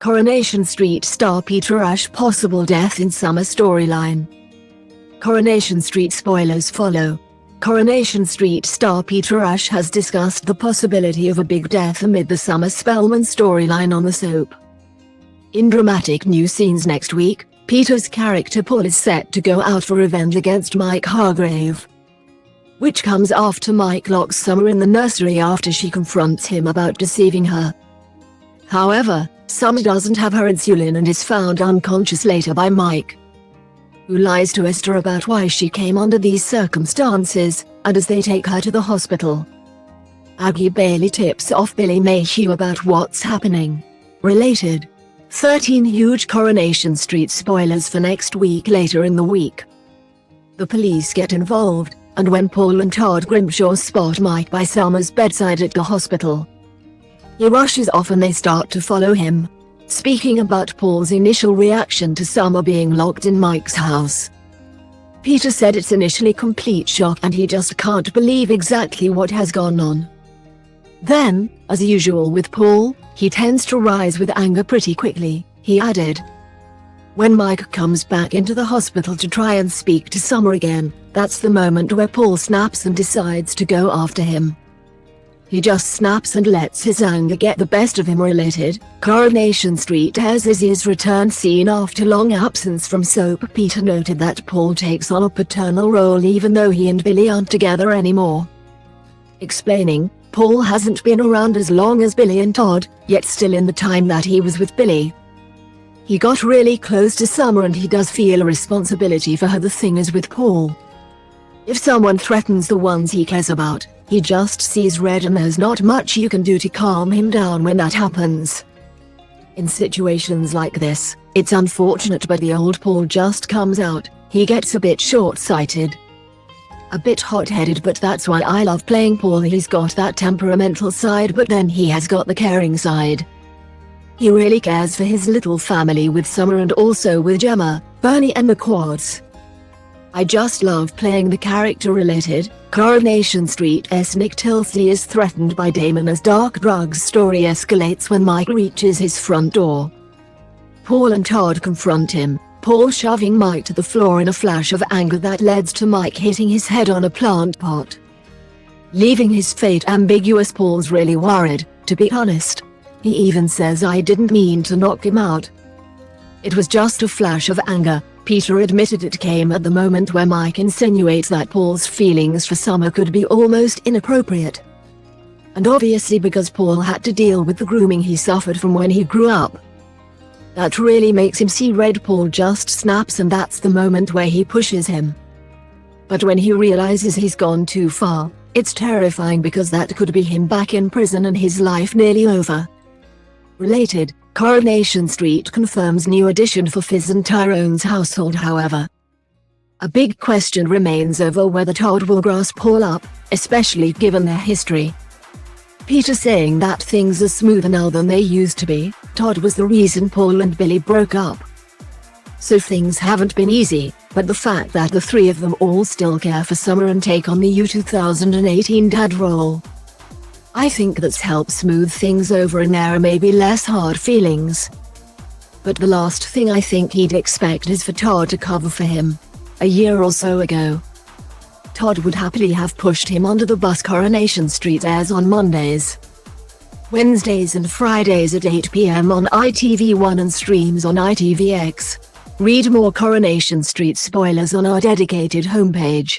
Coronation Street star Peter Rush possible death in Summer storyline. Coronation Street spoilers follow. Coronation Street star Peter Rush has discussed the possibility of a big death amid the Summer Spellman storyline on the soap. In dramatic new scenes next week, Peter's character Paul is set to go out for revenge against Mike Hargrave, which comes after Mike locks Summer in the nursery after she confronts him about deceiving her. However, Summer doesn't have her insulin and is found unconscious later by Mike, who lies to Esther about why she came under these circumstances, and as they take her to the hospital, Aggie Bailey tips off Billy Mayhew about what's happening. Related. 13 huge Coronation Street spoilers for next week. Later in the week, the police get involved, and when Paul and Todd Grimshaw spot Mike by Summer's bedside at the hospital, he rushes off and they start to follow him. Speaking about Paul's initial reaction to Summer being locked in Mike's house, Peter said it's initially complete shock and he just can't believe exactly what has gone on. Then, as usual with Paul, he tends to rise with anger pretty quickly, he added. When Mike comes back into the hospital to try and speak to Summer again, that's the moment where Paul snaps and decides to go after him. He just snaps and lets his anger get the best of him. Related. Coronation Street airs Izzy's return scene after long absence from soap. Peter noted that Paul takes on a paternal role even though he and Billy aren't together anymore, explaining, Paul hasn't been around as long as Billy and Todd, yet still in the time that he was with Billy, he got really close to Summer and he does feel a responsibility for her. The thing is with Paul, if someone threatens the ones he cares about, he just sees red and there's not much you can do to calm him down when that happens. In situations like this, it's unfortunate but the old Paul just comes out. He gets a bit short-sighted, a bit hot-headed, but that's why I love playing Paul. He's got that temperamental side but then he has got the caring side. He really cares for his little family with Summer and also with Gemma, Bernie and the Quads. I just love playing the character. Related. Coronation Street's Nick Tilsley is threatened by Damon as dark drugs story escalates when Mike reaches his front door. Paul and Todd confront him, Paul shoving Mike to the floor in a flash of anger that leads to Mike hitting his head on a plant pot, leaving his fate ambiguous. Paul's really worried, to be honest. He even says, I didn't mean to knock him out. It was just a flash of anger. Peter admitted it came at the moment where Mike insinuates that Paul's feelings for Summer could be almost inappropriate. And obviously because Paul had to deal with the grooming he suffered from when he grew up, that really makes him see red. Paul just snaps and that's the moment where he pushes him. But when he realizes he's gone too far, it's terrifying because that could be him back in prison and his life nearly over. Related. Coronation Street confirms new addition for Fizz and Tyrone's household. However, a big question remains over whether Todd will grasp Paul up, especially given their history. Peter saying that things are smoother now than they used to be. Todd was the reason Paul and Billy broke up, so things haven't been easy, but the fact that the three of them all still care for Summer and take on the 2018 dad role, I think that's helped smooth things over and there are maybe less hard feelings. But the last thing I think he'd expect is for Todd to cover for him. A year or so ago, Todd would happily have pushed him under the bus. Coronation Street airs on Mondays, Wednesdays and Fridays at 8 p.m. on ITV1 and streams on ITVX. Read more Coronation Street spoilers on our dedicated homepage.